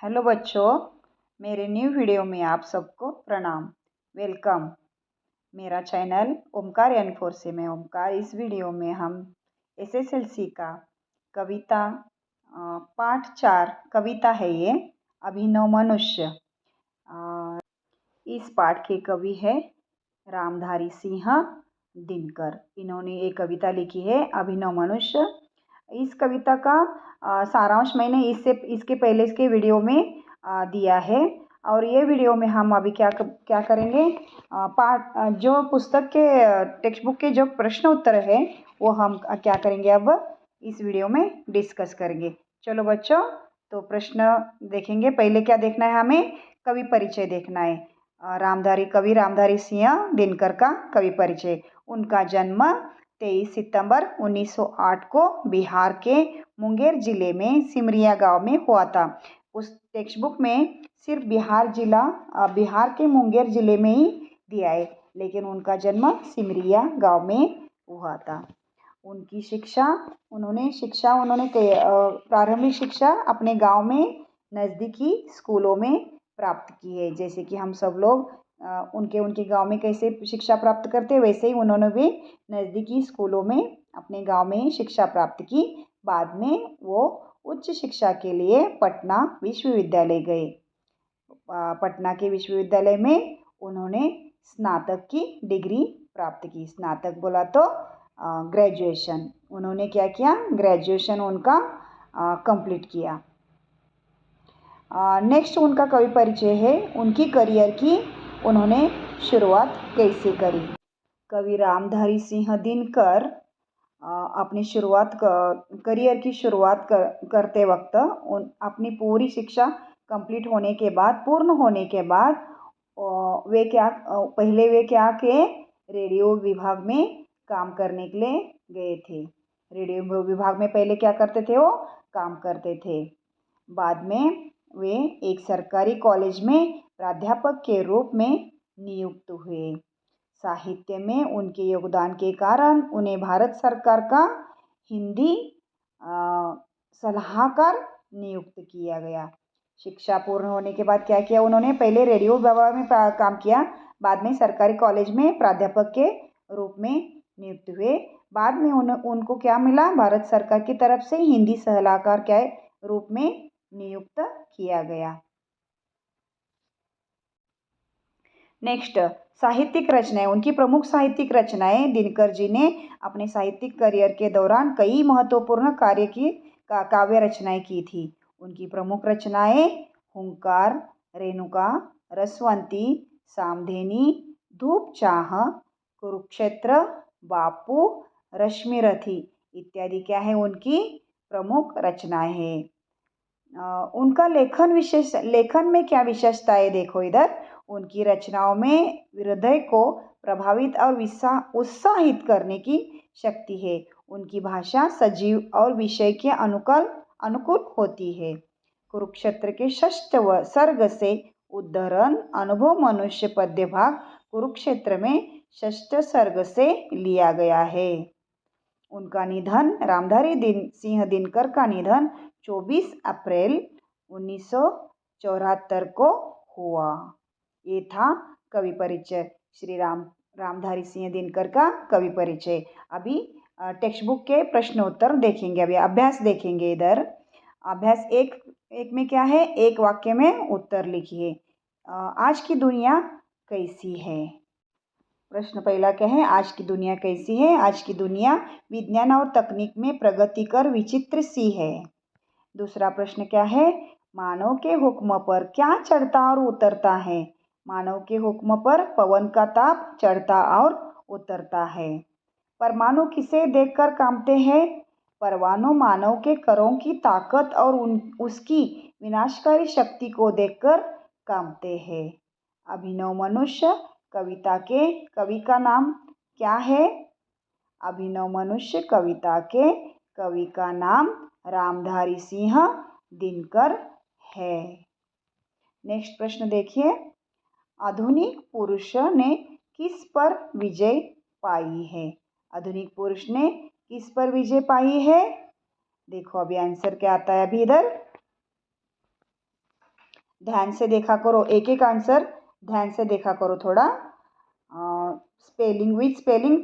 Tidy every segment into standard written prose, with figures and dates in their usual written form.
Hello बच्चों, मेरे new video में आप सबको प्रणाम। वेलकम। मेरा चैनल ओमकार N4 से मैं ओमकार। इस वीडियो में हम SSLC का कविता पाठ 4 कविता है ये अभिनव मनुष्य। इस पाठ के कवि है रामधारी सिंह दिनकर। इन्होंने एक कविता लिखी है अभिनव मनुष्य। इस कविता का सारांश मैंने इसके पहले के वीडियो में दिया है। और ये वीडियो में हम अभी क्या करेंगे, पाठ जो पुस्तक के टेक्स्ट बुक के जो प्रश्न उत्तर है वो हम क्या करेंगे, अब इस वीडियो में डिस्कस करेंगे। चलो बच्चों, तो प्रश्न देखेंगे। पहले क्या देखना है, हमें कवि परिचय देखना है। कवि रामधारी सिंह दिनकर का कवि परिचय। उनका जन्म 23 सितंबर 1908 को बिहार के मुंगेर जिले में सिमरिया गांव में हुआ था। उस टेक्स्ट बुक में सिर्फ बिहार के मुंगेर जिले में ही दिया है, लेकिन उनका जन्म सिमरिया गांव में हुआ था। उनकी उन्होंने प्रारंभिक शिक्षा अपने गांव में नज़दीकी स्कूलों में प्राप्त की है। जैसे कि हम सब लोग उनके गांव में कैसे शिक्षा प्राप्त करते हैं, वैसे ही उन्होंने भी नज़दीकी स्कूलों में अपने गांव में ही शिक्षा प्राप्त की। बाद में वो उच्च शिक्षा के लिए पटना विश्वविद्यालय गए। पटना के विश्वविद्यालय में उन्होंने स्नातक की डिग्री प्राप्त की। स्नातक बोला तो ग्रेजुएशन। उन्होंने क्या किया, ग्रेजुएशन उनका कंप्लीट किया। नेक्स्ट उनका कवि परिचय है। उनकी करियर की उन्होंने शुरुआत कैसे करी। कवि रामधारी सिंह दिनकर अपनी करियर की शुरुआत करते वक्त अपनी पूरी शिक्षा पूर्ण होने के बाद वे क्या के रेडियो विभाग में काम करने के लिए गए थे। रेडियो विभाग में पहले क्या करते थे, वो काम करते थे। बाद में वे एक सरकारी कॉलेज में प्राध्यापक के रूप में नियुक्त हुए। साहित्य में उनके योगदान के कारण उन्हें भारत सरकार का हिंदी सलाहकार नियुक्त किया गया। शिक्षा पूर्ण होने के बाद क्या किया उन्होंने, पहले रेडियो विभाग में काम किया, बाद में सरकारी कॉलेज में प्राध्यापक के रूप में नियुक्त हुए। बाद में उनको क्या मिला, भारत सरकार की तरफ से हिंदी सलाहकार के रूप में नियुक्त किया गया। नेक्स्ट, साहित्यिक रचनाएं। उनकी प्रमुख साहित्यिक रचनाएं। दिनकर जी ने अपने साहित्यिक करियर के दौरान कई महत्वपूर्ण काव्य रचनाएं की थी। उनकी प्रमुख रचनाएं हुंकार, रेणुका, रसवंती, सामधेनी, धूप चाह, कुरुक्षेत्र, बापू, रश्मिरथी इत्यादि क्या है उनकी प्रमुख रचनाएं हैं। उनका लेखन में क्या विशेषताएं देखो इधर। उनकी रचनाओं में हृदय को प्रभावित और उत्साहित करने की शक्ति है। उनकी भाषा सजीव और विषय के अनुकूल होती है। कुरुक्षेत्र के षष्ठ सर्ग से उद्धरण अनुभव मनुष्य पद्य भाग कुरुक्षेत्र में षष्ठ सर्ग से लिया गया है। उनका निधन, रामधारी सिंह दिनकर का निधन 24 अप्रैल 1974 को हुआ। ये था कवि परिचय, रामधारी सिंह दिनकर का कवि परिचय। अभी टेक्स्ट बुक के प्रश्न उत्तर देखेंगे। अभी अभ्यास देखेंगे। इधर अभ्यास एक में क्या है, एक वाक्य में उत्तर लिखिए। आज की दुनिया कैसी है। प्रश्न पहला क्या है, आज की दुनिया कैसी है। आज की दुनिया विज्ञान और तकनीक में प्रगति कर विचित्र सी है। दूसरा प्रश्न क्या है, मानव के हुक्म पर क्या चढ़ता और उतरता है। मानव के हुक्म पर पवन का ताप चढ़ता और उतरता है। परमाणु किसे देखकर कांपते हैं। परमाणु मानव के करों की ताकत और उसकी विनाशकारी शक्ति को देखकर कांपते हैं। अभिनव मनुष्य कवि का नाम क्या है। अभिनव मनुष्य कविता के कवि का नाम रामधारी सिंह दिनकर है। नेक्स्ट प्रश्न देखिए, आधुनिक पुरुष ने किस पर विजय पाई है। आधुनिक पुरुष ने किस पर विजय पाई है। देखो अभी आंसर क्या आता है। अभी इधर ध्यान से देखा करो, एक एक आंसर ध्यान से देखा करो थोड़ा। स्पेलिंग विथ स्पेलिंग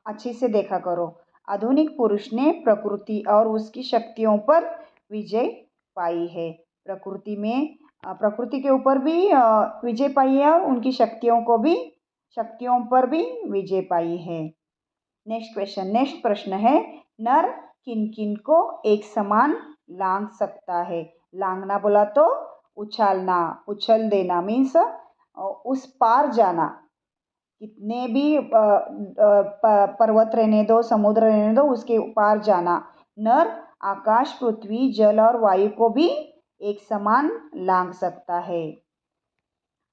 अच्छी से देखा करो। आधुनिक पुरुष ने प्रकृति और उसकी शक्तियों पर विजय पाई है। प्रकृति के ऊपर भी विजय पाई है और उनकी शक्तियों पर भी विजय पाई है। नेक्स्ट प्रश्न है, नर किन किन को एक समान लांग सकता है। लांगना बोला तो उछालना, उछल देना, मीन्स उस पार जाना। कितने भी पर्वत रहने दो, समुद्र रहने दो, उसके पार जाना। नर आकाश, पृथ्वी, जल और वायु को भी एक समान लांग सकता है।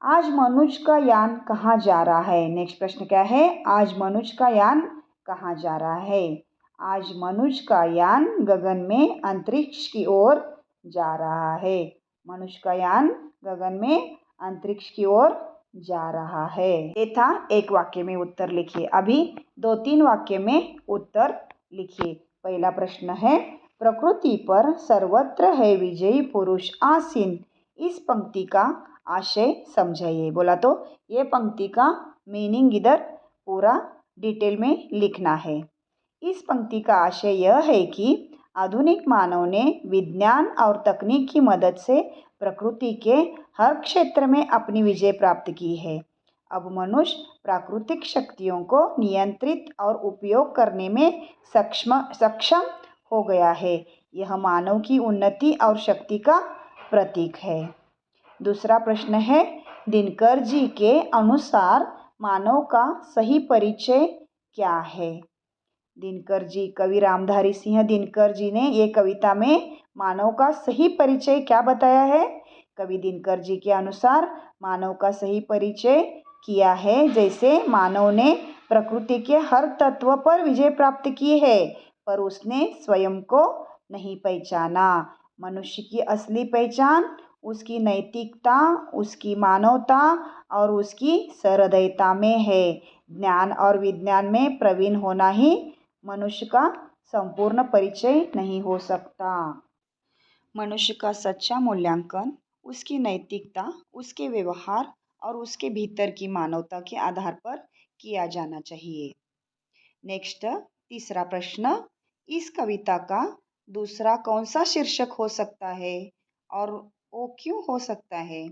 आज मनुष्य का यान कहाँ जा रहा है। नेक्स्ट प्रश्न क्या है, आज मनुष्य का यान कहाँ जा रहा है। आज मनुष्य का यान गगन में अंतरिक्ष की ओर जा रहा है। मनुष्य का यान गगन में अंतरिक्ष की ओर जा रहा है। ये था एक वाक्य में उत्तर लिखिए। अभी 2-3 वाक्य में उत्तर लिखिए। पहला प्रश्न है, प्रकृति पर सर्वत्र है विजयी पुरुष आसीन। इस पंक्ति का आशय समझाइए। बोला तो ये पंक्ति का मीनिंग इधर पूरा डिटेल में लिखना है। इस पंक्ति का आशय यह है कि आधुनिक मानव ने विज्ञान और तकनीक की मदद से प्रकृति के हर क्षेत्र में अपनी विजय प्राप्त की है। अब मनुष्य प्राकृतिक शक्तियों को नियंत्रित और उपयोग करने में सक्षम हो गया है। यह मानव की उन्नति और शक्ति का प्रतीक है। दूसरा प्रश्न है, दिनकर जी के अनुसार मानव का सही परिचय क्या है। दिनकर जी, कवि रामधारी सिंह दिनकर जी ने ये कविता में मानव का सही परिचय क्या बताया है। कवि दिनकर जी के अनुसार मानव का सही परिचय किया है, जैसे मानव ने प्रकृति के हर तत्व पर विजय प्राप्त की है, पर उसने स्वयं को नहीं पहचाना। मनुष्य की असली पहचान उसकी नैतिकता, उसकी मानवता और उसकी सहृदयता में है। ज्ञान और विज्ञान में प्रवीण होना ही मनुष्य का संपूर्ण परिचय नहीं हो सकता। मनुष्य का सच्चा मूल्यांकन उसकी नैतिकता, उसके व्यवहार और उसके भीतर की मानवता के आधार पर किया जाना चाहिए। नेक्स्ट, तीसरा प्रश्न, इस कविता का दूसरा कौन सा शीर्षक हो सकता है और वो क्यों हो सकता है।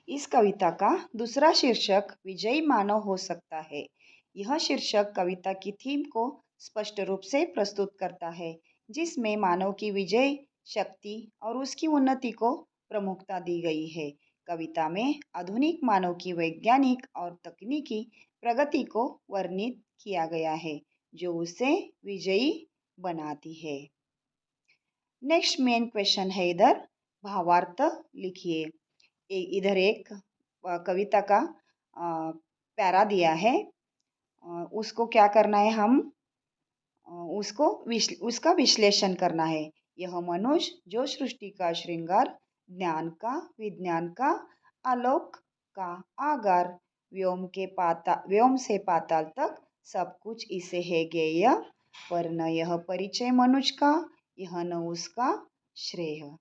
इस कविता का दूसरा शीर्षक विजयी मानव हो सकता है। यह शीर्षक कविता की थीम को स्पष्ट रूप से प्रस्तुत करता है, जिसमें मानव की विजय शक्ति और उसकी उन्नति को प्रमुखता दी गई है। कविता में आधुनिक मानव की वैज्ञानिक और तकनीकी प्रगति को वर्णित किया गया है, जो उसे विजयी बनाती है। नेक्स्ट मेन क्वेश्चन है, इधर भावार्थ लिखिए। इधर एक कविता का पैरा दिया है, उसको क्या करना है, हम उसका विश्लेषण करना है। यह मनुष्य जो सृष्टि का श्रृंगार, ज्ञान का, विज्ञान का, आलोक का आगार, व्योम से पाताल तक सब कुछ इसे है ज्ञेय, पर न यह परिचय मनुष्य का, यह न उसका श्रेय।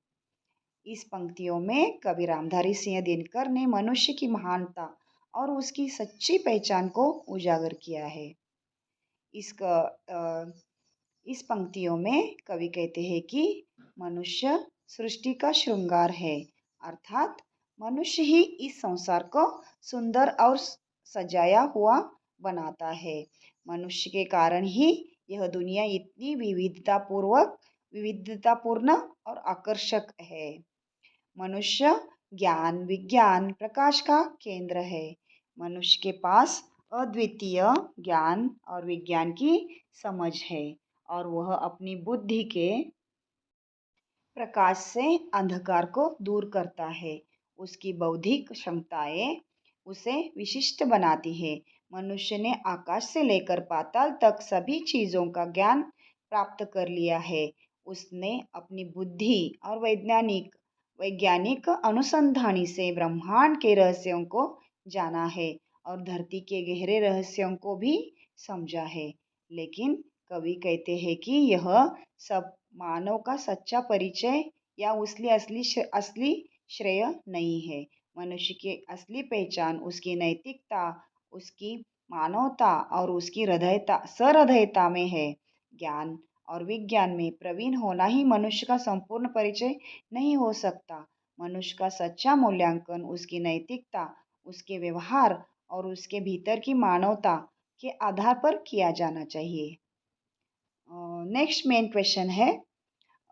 इस पंक्तियों में कवि रामधारी सिंह दिनकर ने मनुष्य की महानता और उसकी सच्ची पहचान को उजागर किया है। इस पंक्तियों में कवि कहते हैं कि मनुष्य सृष्टि का श्रृंगार है, अर्थात मनुष्य ही इस संसार को सुंदर और सजाया हुआ बनाता है। मनुष्य के कारण ही यह दुनिया इतनी विविधतापूर्ण और आकर्षक है। मनुष्य ज्ञान, विज्ञान, प्रकाश का केंद्र है। मनुष्य के पास अद्वितीय ज्ञान और विज्ञान की समझ है और वह अपनी बुद्धि के प्रकाश से अंधकार को दूर करता है। उसकी बौद्धिक क्षमताएं उसे विशिष्ट बनाती है। मनुष्य ने आकाश से लेकर पाताल तक सभी चीज़ों का ज्ञान प्राप्त कर लिया है। उसने अपनी बुद्धि और वैज्ञानिक अनुसंधान से ब्रह्मांड के रहस्यों को जाना है और धरती के गहरे रहस्यों को भी समझा है। लेकिन कवि कहते हैं कि यह सब मानव का सच्चा परिचय या उसकी असली श्रेय नहीं है। मनुष्य की असली पहचान उसकी नैतिकता, उसकी मानवता और उसकी सहृदयता में है। ज्ञान और विज्ञान में प्रवीण होना ही मनुष्य का संपूर्ण परिचय नहीं हो सकता। मनुष्य का सच्चा मूल्यांकन उसकी नैतिकता, उसके व्यवहार और उसके भीतर की मानवता के आधार पर किया जाना चाहिए। नेक्स्ट मेन क्वेश्चन है,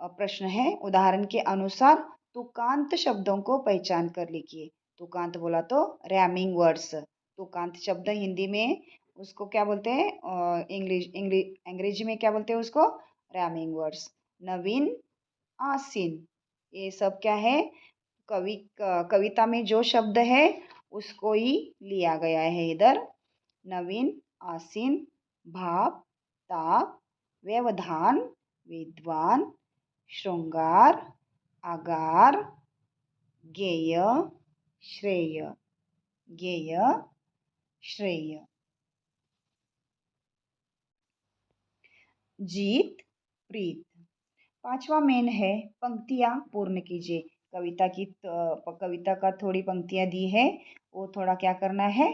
प्रश्न है, उदाहरण के अनुसार तुकांत शब्दों को पहचान कर लिखिए। तुकांत बोला तो रैमिंग वर्ड्स। तुकांत शब्द हिंदी में उसको क्या बोलते हैं, अंग्रेजी में क्या बोलते हैं उसको, रैमिंग वर्ड्स। नवीन, आसीन, ये सब क्या है, कविता में जो शब्द है उसको ही लिया गया है इधर। नवीन, आसीन, भाव, ताप, व्यवधान, विद्वान, श्रृंगार, आगार, गेय, श्रेय, गेय, श्रेय। जीत, प्रीत। पांचवा मेन है, पंक्तियां पूर्ण कीजिए। कविता का थोड़ी पंक्तियां दी है, वो थोड़ा क्या करना है,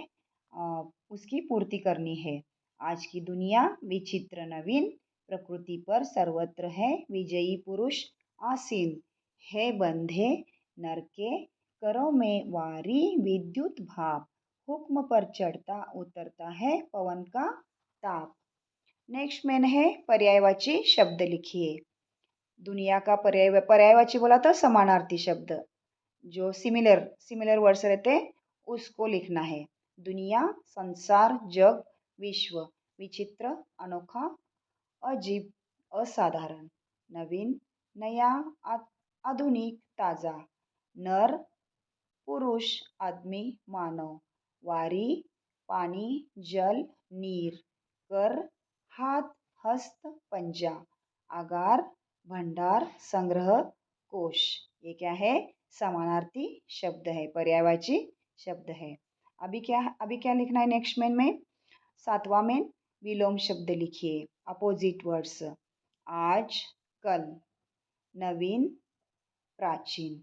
उसकी पूर्ति करनी है। आज की दुनिया विचित्र नवीन, प्रकृति पर सर्वत्र है विजयी पुरुष आसीन, है बंधे नर के करों में वारी विद्युत भाप, हुक्म पर चढ़ता उतरता है पवन का ताप। नेक्स्ट मेन है, पर्यायवाची शब्द लिखिए। दुनिया का पर्यायवाची बोला तो समानार्थी शब्द, जो सिमिलर वर्ड्स रहते उसको लिखना है। दुनिया, संसार, जग, विश्व, विचित्र, अनोखा, अजीब, असाधारण, नवीन, नया, आधुनिक, ताजा, नर, पुरुष, आदमी, मानव, वारी, पानी, जल, नीर, कर, हाथ, हस्त, पंजा, आगार, भंडार, संग्रह, कोश। ये क्या है, समानार्थी शब्द है, पर्यायवाची शब्द है। अभी क्या लिखना है नेक्स्ट मेन में, सातवां में विलोम शब्द लिखिए, अपोजिट वर्ड्स। आज, कल, नवीन, प्राचीन।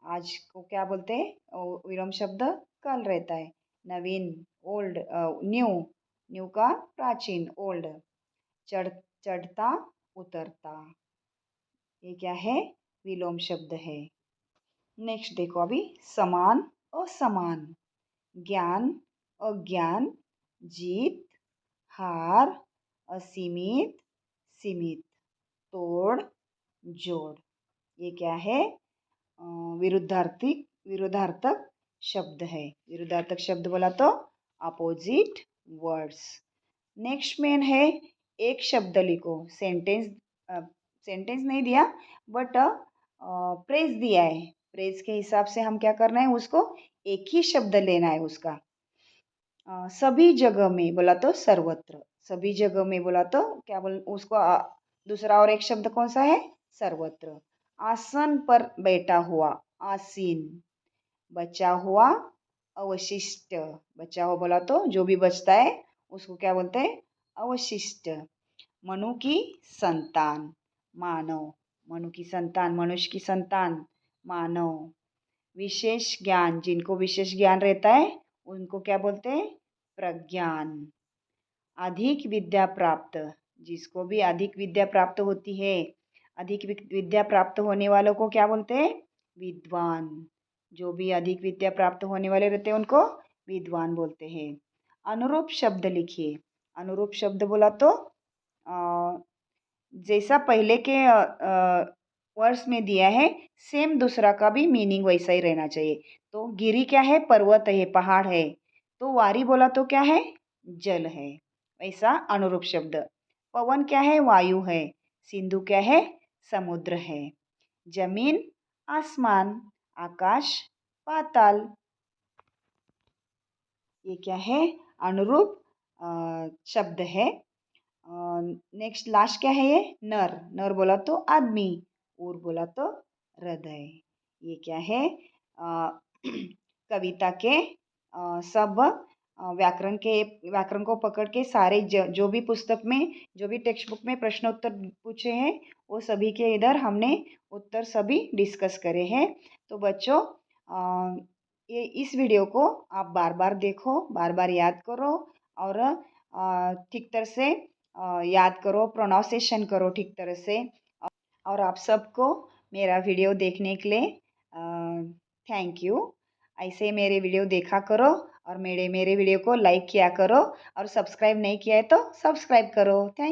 आज को क्या बोलते हैं, विलोम शब्द कल रहता है। नवीन, ओल्ड, न्यू, न्यू का प्राचीन, ओल्ड। चढ़ता, उतरता, ये क्या है, विलोम शब्द है। नेक्स्ट देखो अभी, समान, असमान, ज्ञान, अज्ञान, जीत, हार, असीमित, सीमित, तोड़, जोड़। ये क्या है, विरुद्धार्थक शब्द है। विरुद्धार्थक शब्द बोला तो अपोजिट वर्ड्स। नेक्स्ट मेन है, एक शब्द लिखो। सेंटेंस नहीं दिया बट प्रेज दिया है। प्रेज के हिसाब से हम क्या करना है, उसको एक ही शब्द लेना है उसका। सभी जगह में बोला तो सर्वत्र, सभी जगह में बोला तो क्या बोल उसको, दूसरा और एक शब्द कौन सा है, सर्वत्र। आसन पर बैठा हुआ, आसीन। बचा हुआ, अवशिष्ट। बचा हुआ बोला तो जो भी बचता है उसको क्या बोलते हैं, अवशिष्ट। मनु की संतान, मानव। मनु की संतान, मनुष्य की संतान, मानव। विशेष ज्ञान, जिनको विशेष ज्ञान रहता है उनको क्या बोलते हैं, प्रज्ञान। अधिक विद्या प्राप्त, जिसको भी अधिक विद्या प्राप्त होती है, अधिक विद्या प्राप्त होने वालों को क्या बोलते हैं, विद्वान। जो भी अधिक विद्या प्राप्त होने वाले रहते हैं उनको विद्वान बोलते हैं। अनुरूप शब्द लिखिए। अनुरूप शब्द बोला तो जैसा पहले के वर्ड्स में दिया है, सेम दूसरा का भी मीनिंग वैसा ही रहना चाहिए। तो गिरी क्या है, पर्वत है, पहाड़ है। तो वारी बोला तो क्या है, जल है, वैसा अनुरूप शब्द। पवन क्या है, वायु है। सिंधु क्या है, समुद्र है। जमीन, आसमान, आकाश, पाताल। ये क्या है, अनुरूप शब्द है। नेक्स्ट लास्ट क्या है, ये नर। नर बोला तो आदमी, उर बोला तो हृदय। ये क्या है, कविता के सब व्याकरण को पकड़ के सारे जो भी पुस्तक में, जो भी टेक्स्ट बुक में प्रश्न उत्तर पूछे हैं वो सभी के इधर हमने उत्तर सभी डिस्कस करे हैं। तो बच्चों ये इस वीडियो को आप बार बार देखो, बार बार याद करो और ठीक तरह से याद करो, प्रोनाउंसिएशन करो ठीक तरह से। और आप सबको मेरा वीडियो देखने के लिए थैंक यू। ऐसे मेरे वीडियो देखा करो और मेरे वीडियो को लाइक किया करो और सब्सक्राइब नहीं किया है तो सब्सक्राइब करो। थैंक